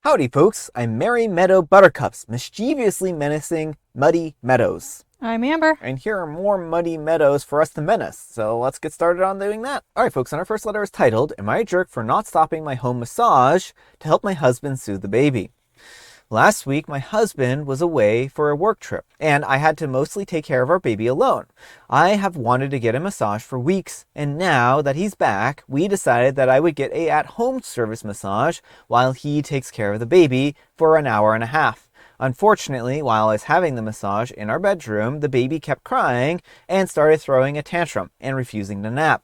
Howdy, folks. I'm Merry Meadow Buttercups, mischievously menacing Muddy Meadows. I'm Amber. And here are more muddy meadows for us to menace, so let's get started on doing that. Alright folks, and our first letter is titled, Am I a Jerk for Not Stopping My Home Massage to Help My Husband Soothe the Baby? Last week, my husband was away for a work trip, and I had to mostly take care of our baby alone. I have wanted to get a massage for weeks, and now that he's back, we decided that I would get a at-home service massage while he takes care of the baby for an hour and a half. Unfortunately, while I was having the massage in our bedroom, the baby kept crying and started throwing a tantrum and refusing to nap.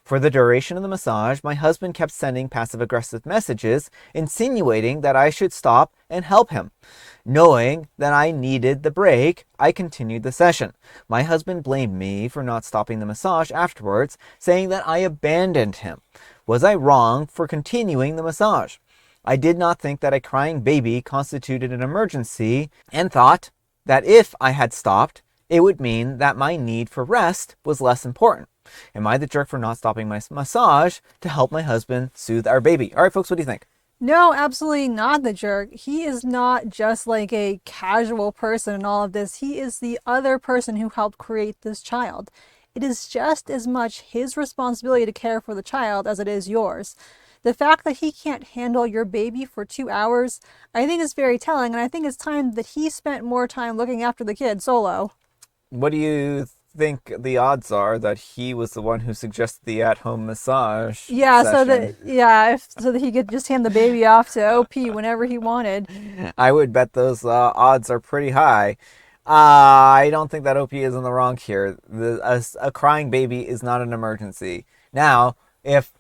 For the duration of the massage, my husband kept sending passive-aggressive messages, insinuating that I should stop and help him. Knowing that I needed the break, I continued the session. My husband blamed me for not stopping the massage afterwards, saying that I abandoned him. Was I wrong for continuing the massage? I did not think that a crying baby constituted an emergency and thought that if I had stopped, it would mean that my need for rest was less important. Am I the jerk for not stopping my massage to help my husband soothe our baby? All right, folks, what do you think? No, absolutely not the jerk. He is not just like a casual person in all of this. He is the other person who helped create this child. It is just as much his responsibility to care for the child as it is yours. The fact that he can't handle your baby for 2 hours, I think is very telling, and I think it's time that he spent more time looking after the kid solo. What do you think the odds are that he was the one who suggested the at-home massage Yeah, session? so that he could just hand the baby off to OP whenever he wanted. I would bet those odds are pretty high. I don't think that OP is in the wrong here. A crying baby is not an emergency. Now, if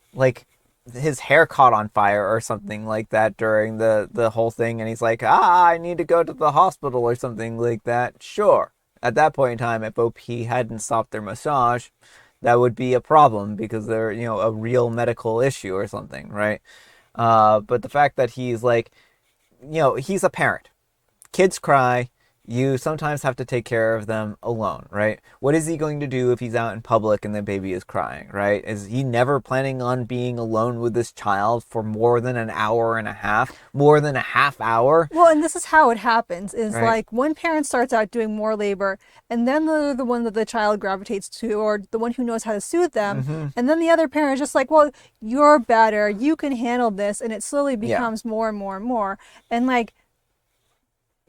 his hair caught on fire or something like that during the whole thing, and he's like, I need to go to the hospital or something like that, sure. At that point in time, if OP hadn't stopped their massage, that would be a problem because they're, a real medical issue or something, right? But the fact that he's he's a parent. Kids cry. You sometimes have to take care of them alone, right? What is he going to do if he's out in public and the baby is crying, right? Is he never planning on being alone with this child for more than an hour and a half, more than a half hour? Well, and this is how it happens, is right. like one parent starts out doing more labor, and then they're the one that the child gravitates to, or the one who knows how to soothe them. Mm-hmm. And then the other parent is just like, well, you're better, you can handle this. And it slowly becomes more and more and more. And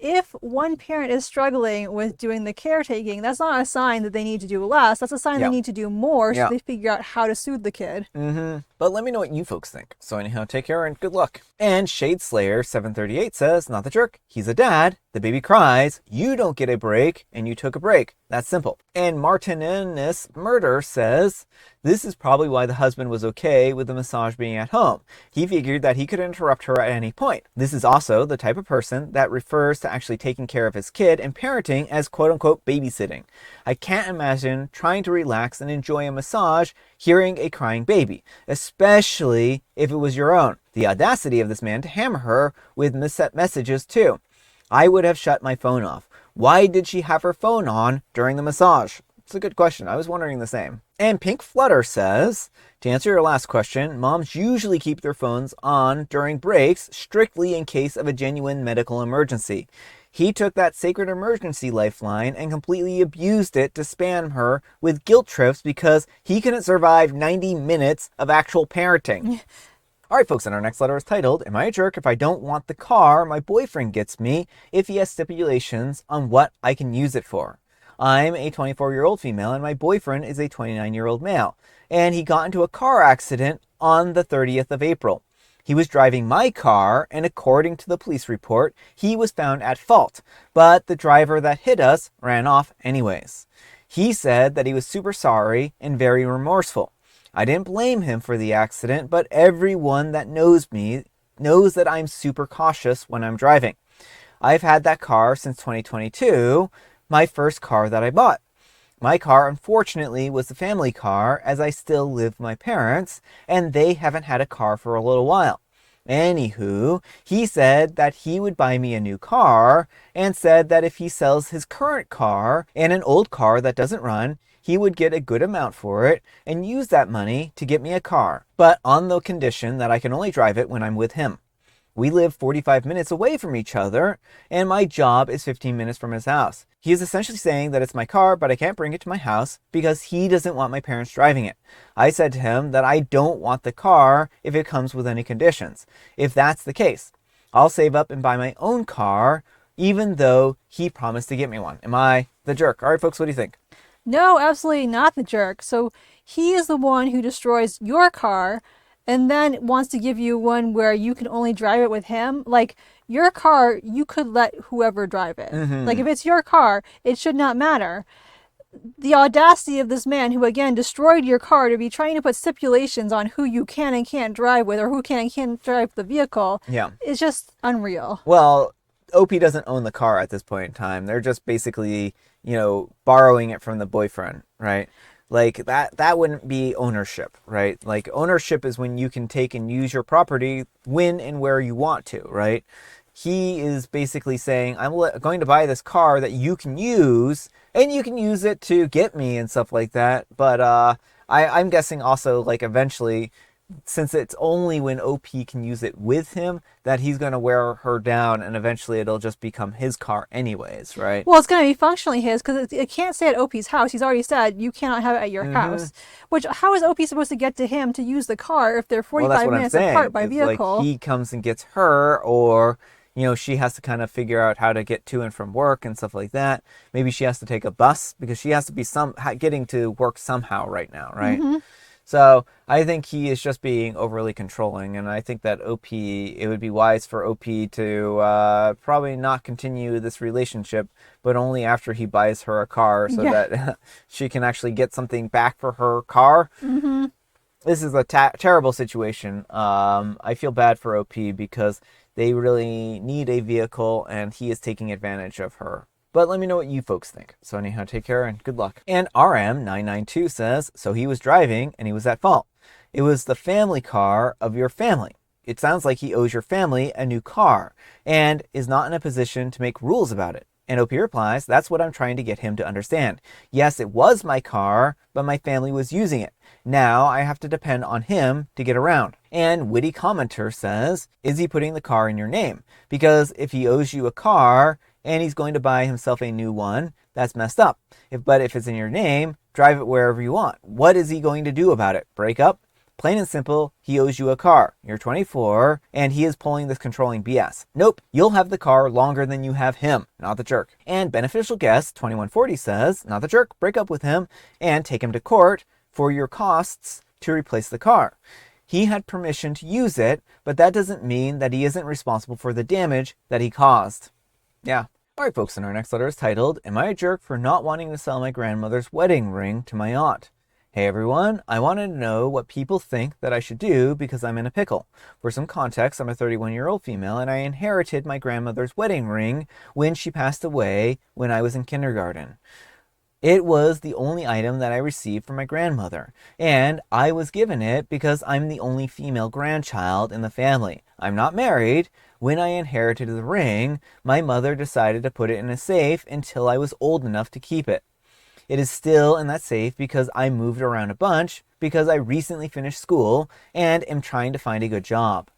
if one parent is struggling with doing the caretaking, that's not a sign that they need to do less. That's a sign they need to do more so they figure out how to soothe the kid. Mm-hmm. But let me know what you folks think. So anyhow, take care and good luck. And Shade Slayer 738 says, not the jerk. He's a dad. The baby cries. You don't get a break, and you took a break. That's simple. And Martinus Murder says, this is probably why the husband was okay with the massage being at home. He figured that he could interrupt her at any point. This is also the type of person that refers to actually taking care of his kid and parenting as quote-unquote babysitting. I can't imagine trying to relax and enjoy a massage hearing a crying baby, especially if it was your own. The audacity of this man to hammer her with messages too. I would have shut my phone off. Why did she have her phone on during the massage? It's a good question. I was wondering the same. And Pink Flutter says, to answer your last question, moms usually keep their phones on during breaks, strictly in case of a genuine medical emergency. He took that sacred emergency lifeline and completely abused it to spam her with guilt trips because he couldn't survive 90 minutes of actual parenting. All right, folks, and our next letter is titled, Am I a jerk if I don't want the car my boyfriend gets me if he has stipulations on what I can use it for? I'm a 24-year-old female and my boyfriend is a 29-year-old male, and he got into a car accident on the 30th of April. He was driving my car, and according to the police report, he was found at fault, but the driver that hit us ran off anyways. He said that he was super sorry and very remorseful. I didn't blame him for the accident, but everyone that knows me knows that I'm super cautious when I'm driving. I've had that car since 2022, my first car that I bought. My car, unfortunately, was the family car as I still live with my parents, and they haven't had a car for a little while. Anywho, he said that he would buy me a new car, and said that if he sells his current car and an old car that doesn't run, he would get a good amount for it and use that money to get me a car, but on the condition that I can only drive it when I'm with him. We live 45 minutes away from each other, and my job is 15 minutes from his house. He is essentially saying that it's my car, but I can't bring it to my house because he doesn't want my parents driving it. I said to him that I don't want the car if it comes with any conditions. If that's the case, I'll save up and buy my own car, even though he promised to get me one. Am I the jerk? All right, folks, what do you think? No, absolutely not the jerk. So he is the one who destroys your car and then wants to give you one where you can only drive it with him. Like, your car, you could let whoever drive it. Like, if it's your car, it should not matter. The audacity of this man who, again, destroyed your car to be trying to put stipulations on who you can and can't drive with, or who can and can't drive the vehicle, is just unreal. Well, OP doesn't own the car at this point in time. They're just basically, borrowing it from the boyfriend, right? Like, that wouldn't be ownership, right? Like, ownership is when you can take and use your property when and where you want to, right? He is basically saying, I'm going to buy this car that you can use, and you can use it to get me and stuff like that. But I'm guessing also, like, eventually, since it's only when OP can use it with him, that he's going to wear her down, and eventually it'll just become his car anyways, right? Well, it's going to be functionally his, because it can't stay at OP's house. He's already said you cannot have it at your house. Which, how is OP supposed to get to him to use the car if they're 45 minutes apart by vehicle? Like, he comes and gets her, or she has to kind of figure out how to get to and from work and stuff like that. Maybe she has to take a bus because she has to be getting to work somehow right now, right? So I think he is just being overly controlling, and I think that it would be wise for OP to probably not continue this relationship, but only after he buys her a car so that she can actually get something back for her car. This is a terrible situation. I feel bad for OP because they really need a vehicle, and he is taking advantage of her. But let me know what you folks think. So anyhow, take care and good luck. And RM992 says, so he was driving and he was at fault. It was the family car of your family. It sounds like he owes your family a new car and is not in a position to make rules about it. And OP replies, that's what I'm trying to get him to understand. Yes, it was my car, but my family was using it. Now I have to depend on him to get around. And Witty Commenter says, is he putting the car in your name? Because if he owes you a car and he's going to buy himself a new one, that's messed up. But if it's in your name, drive it wherever you want. What is he going to do about it? Break up? Plain and simple, he owes you a car. You're 24, and he is pulling this controlling BS. Nope, you'll have the car longer than you have him, not the jerk. And Beneficial Guest 2140 says, not the jerk, break up with him and take him to court for your costs to replace the car. He had permission to use it, but that doesn't mean that he isn't responsible for the damage that he caused. Yeah. Alright folks, and our next letter is titled, Am I a Jerk for Not Wanting to Sell My Grandmother's Wedding Ring to My Aunt? Hey everyone, I wanted to know what people think that I should do because I'm in a pickle. For some context, I'm a 31-year-old female and I inherited my grandmother's wedding ring when she passed away when I was in kindergarten. It was the only item that I received from my grandmother, and I was given it because I'm the only female grandchild in the family. I'm not married. When I inherited the ring, my mother decided to put it in a safe until I was old enough to keep it. It is still in that safe because I moved around a bunch because I recently finished school and am trying to find a good job.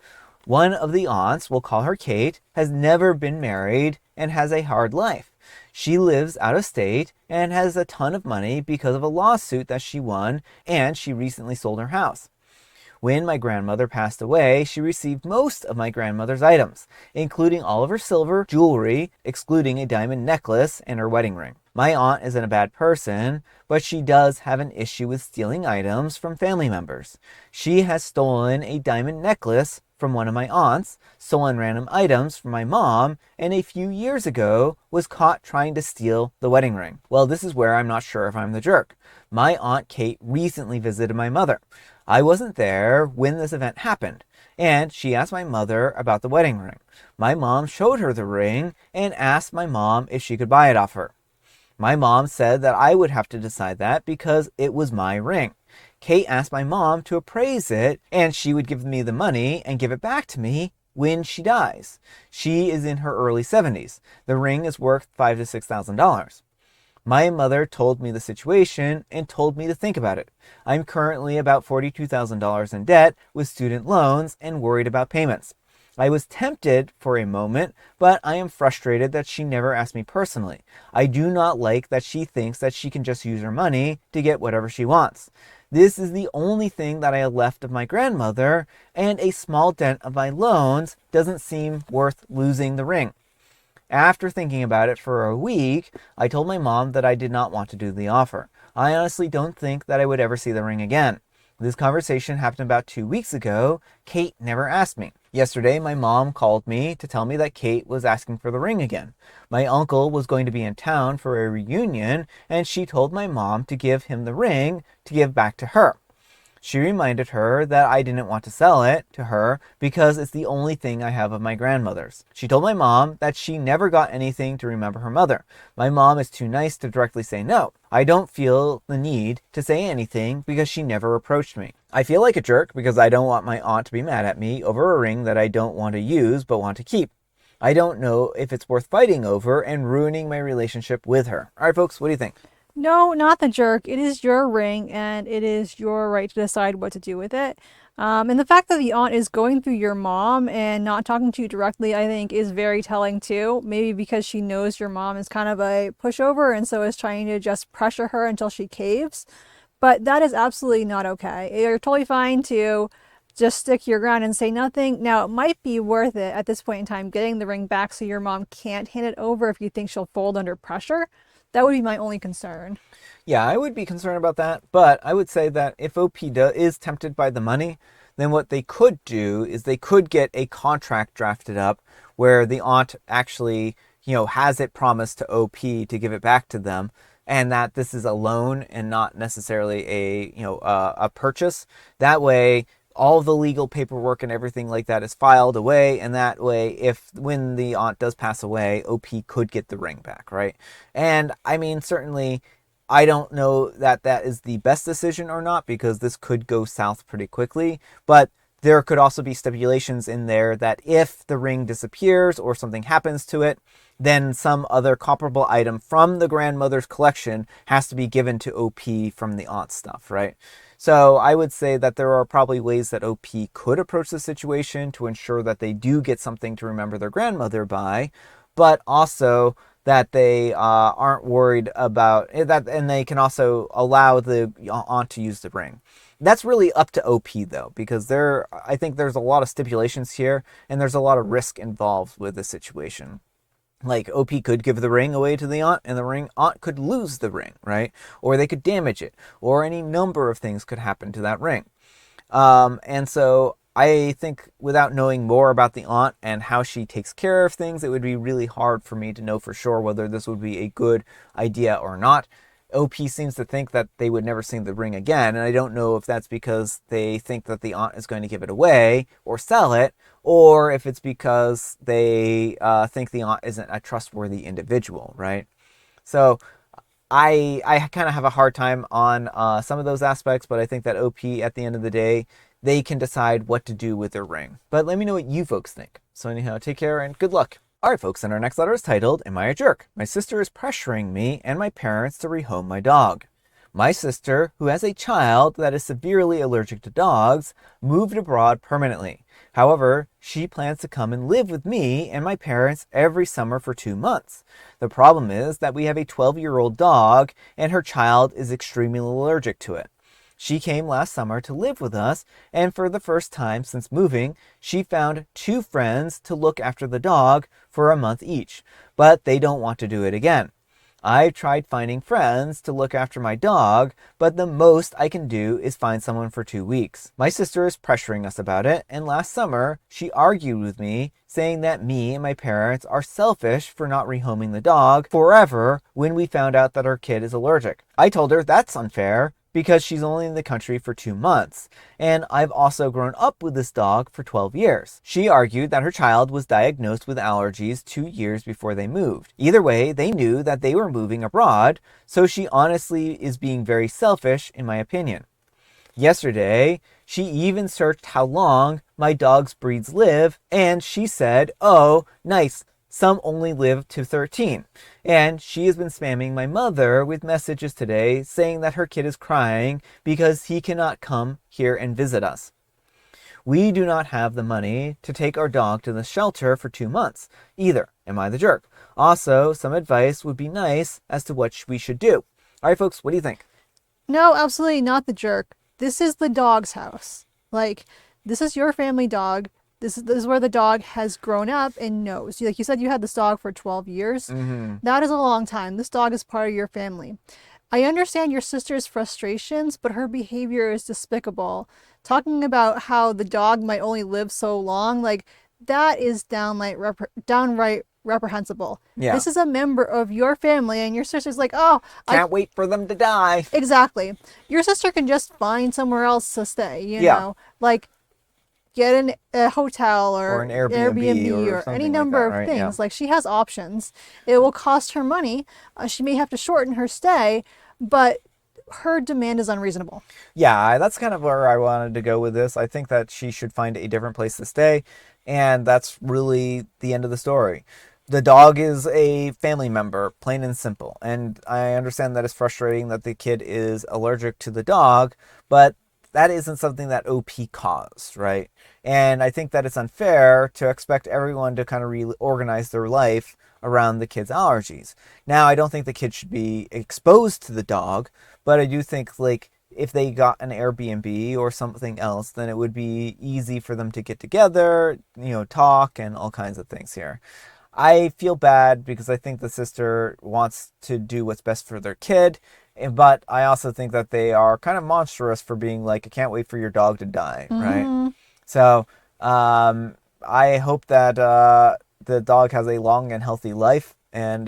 One of the aunts, we'll call her Kate, has never been married and has a hard life. She lives out of state and has a ton of money because of a lawsuit that she won, and she recently sold her house. When my grandmother passed away, she received most of my grandmother's items, including all of her silver jewelry, excluding a diamond necklace and her wedding ring. My aunt isn't a bad person, but she does have an issue with stealing items from family members. She has stolen a diamond necklace from one of my aunts, stolen random items from my mom, and a few years ago was caught trying to steal the wedding ring. Well, this is where I'm not sure if I'm the jerk. My Aunt Kate recently visited my mother. I wasn't there when this event happened, and she asked my mother about the wedding ring. My mom showed her the ring and asked my mom if she could buy it off her. My mom said that I would have to decide that because it was my ring. Kate asked my mom to appraise it, and she would give me the money and give it back to me when she dies. She is in her early 70s. The ring is worth $5,000 to $6,000. My mother told me the situation and told me to think about it. I'm currently about $42,000 in debt with student loans and worried about payments. I was tempted for a moment, but I am frustrated that she never asked me personally. I do not like that she thinks that she can just use her money to get whatever she wants. This is the only thing that I have left of my grandmother, and a small dent of my loans doesn't seem worth losing the ring. After thinking about it for a week, I told my mom that I did not want to do the offer. I honestly don't think that I would ever see the ring again. This conversation happened about 2 weeks ago. Kate never asked me. Yesterday, my mom called me to tell me that Kate was asking for the ring again. My uncle was going to be in town for a reunion, and she told my mom to give him the ring to give back to her. She reminded her that I didn't want to sell it to her because it's the only thing I have of my grandmother's. She told my mom that she never got anything to remember her mother. My mom is too nice to directly say no. I don't feel the need to say anything because she never approached me. I feel like a jerk because I don't want my aunt to be mad at me over a ring that I don't want to use but want to keep. I don't know if it's worth fighting over and ruining my relationship with her. All right, folks, what do you think? No, not the jerk. It is your ring, and it is your right to decide what to do with it. And the fact that the aunt is going through your mom and not talking to you directly, I think, is very telling too. Maybe because she knows your mom is kind of a pushover and so is trying to just pressure her until she caves. But that is absolutely not okay. You're totally fine to just stick your ground and say nothing. Now, it might be worth it at this point in time getting the ring back so your mom can't hand it over if you think she'll fold under pressure. That would be my only concern. Yeah, I would be concerned about that, but I would say that if OP is tempted by the money, then what they could do is they could get a contract drafted up where the aunt actually, has it promised to OP to give it back to them, and that this is a loan and not necessarily a purchase. That way, all the legal paperwork and everything like that is filed away, and that way, if when the aunt does pass away, OP could get the ring back, right? And I mean, certainly, I don't know that that is the best decision or not, because this could go south pretty quickly, but there could also be stipulations in there that if the ring disappears or something happens to it, then some other comparable item from the grandmother's collection has to be given to OP from the aunt stuff, right? So I would say that there are probably ways that OP could approach the situation to ensure that they do get something to remember their grandmother by, but also that they aren't worried about that, and they can also allow the aunt to use the ring. That's really up to OP though, because I think there's a lot of stipulations here, and there's a lot of risk involved with the situation. Like, OP could give the ring away to the aunt, and the aunt could lose the ring, right? Or they could damage it, or any number of things could happen to that ring. And so I think without knowing more about the aunt and how she takes care of things, it would be really hard for me to know for sure whether this would be a good idea or not. OP seems to think that they would never see the ring again, and I don't know if that's because they think that the aunt is going to give it away or sell it, or if it's because they think the aunt isn't a trustworthy individual, right? So I kind of have a hard time on some of those aspects, but I think that OP, at the end of the day, they can decide what to do with their ring. But let me know what you folks think. So anyhow, take care and good luck. All right, folks, and our next letter is titled, Am I a Jerk? My sister is pressuring me and my parents to rehome my dog. My sister, who has a child that is severely allergic to dogs, moved abroad permanently. However, she plans to come and live with me and my parents every summer for 2 months. The problem is that we have a 12-year-old dog and her child is extremely allergic to it. She came last summer to live with us, and for the first time since moving, she found 2 friends to look after the dog for a month each, but they don't want to do it again. I've tried finding friends to look after my dog, but the most I can do is find someone for 2 weeks. My sister is pressuring us about it, and last summer, she argued with me, saying that me and my parents are selfish for not rehoming the dog forever when we found out that our kid is allergic. I told her that's unfair, because she's only in the country for 2 months, and I've also grown up with this dog for 12 years. She argued that her child was diagnosed with allergies 2 years before they moved. Either way, they knew that they were moving abroad, so she honestly is being very selfish, in my opinion. Yesterday, she even searched how long my dog's breeds live, and she said, oh, nice, some only live to 13. And she has been spamming my mother with messages today saying that her kid is crying because he cannot come here and visit us. We do not have the money to take our dog to the shelter for 2 months either. Am I the jerk? Also, some advice would be nice as to what we should do. All right, folks, what do you think? No, absolutely not the jerk. This is the dog's house. Like, this is your family dog. This is where the dog has grown up and knows. Like you said, you had this dog for 12 years. That is a long time. This dog is part of your family. I understand your sister's frustrations, but her behavior is despicable. Talking about how the dog might only live so long, like, that is downright reprehensible. Yeah. This is a member of your family, and your sister's like, oh, Can't wait for them to die. exactly. Your sister can just find somewhere else to stay, you Yeah. know? Like, get a hotel Or an Airbnb or or something any like number that, of right? things. Yeah. Like, she has options. It will cost her money. She may have to shorten her stay, but her demand is unreasonable. Yeah, that's kind of where I wanted to go with this. I think that she should find a different place to stay, and that's really the end of the story. The dog is a family member, plain and simple. And I understand that it's frustrating that the kid is allergic to the dog, but that isn't something that OP caused, right? And I think that it's unfair to expect everyone to kind of reorganize their life around the kid's allergies. Now, I don't think the kid should be exposed to the dog, but I do think, like, if they got an Airbnb or something else, then it would be easy for them to get together, talk and all kinds of things here. I feel bad because I think the sister wants to do what's best for their kid, but I also think that they are kind of monstrous for being like, I can't wait for your dog to die, right? So I hope that the dog has a long and healthy life, and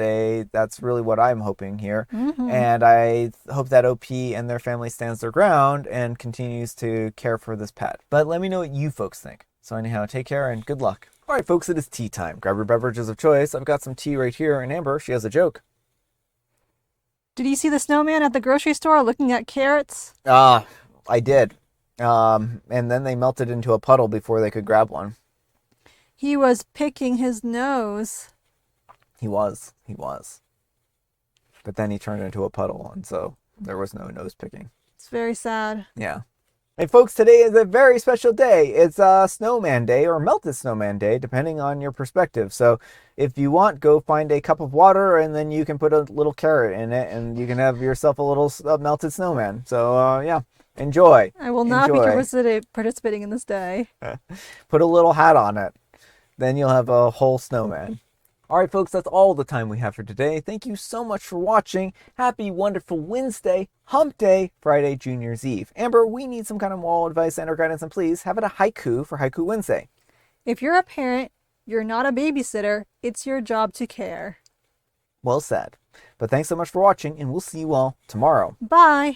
that's really what I'm hoping here. And I hope that OP and their family stands their ground and continues to care for this pet. But let me know what you folks think. So anyhow, take care and good luck. All right, folks, it is tea time. Grab your beverages of choice. I've got some tea right here, and Amber, she has a joke. Did you see the snowman at the grocery store looking at carrots? I did. And then they melted into a puddle before they could grab one. He was picking his nose. He was. But then he turned into a puddle, and so there was no nose picking. It's very sad. Yeah. Hey folks, today is a very special day. It's Snowman Day or Melted Snowman Day, depending on your perspective. So if you want, go find a cup of water and then you can put a little carrot in it and you can have yourself a little melted snowman. So yeah, enjoy. I will not be participating in this day. Put a little hat on it. Then you'll have a whole snowman. All right, folks, that's all the time we have for today. Thank you so much for watching. Happy wonderful Wednesday, Hump Day, Friday, Junior's Eve. Amber, we need some kind of moral advice and or guidance, and please have it a haiku for Haiku Wednesday. If you're a parent, you're not a babysitter. It's your job to care. Well said. But thanks so much for watching, and we'll see you all tomorrow. Bye.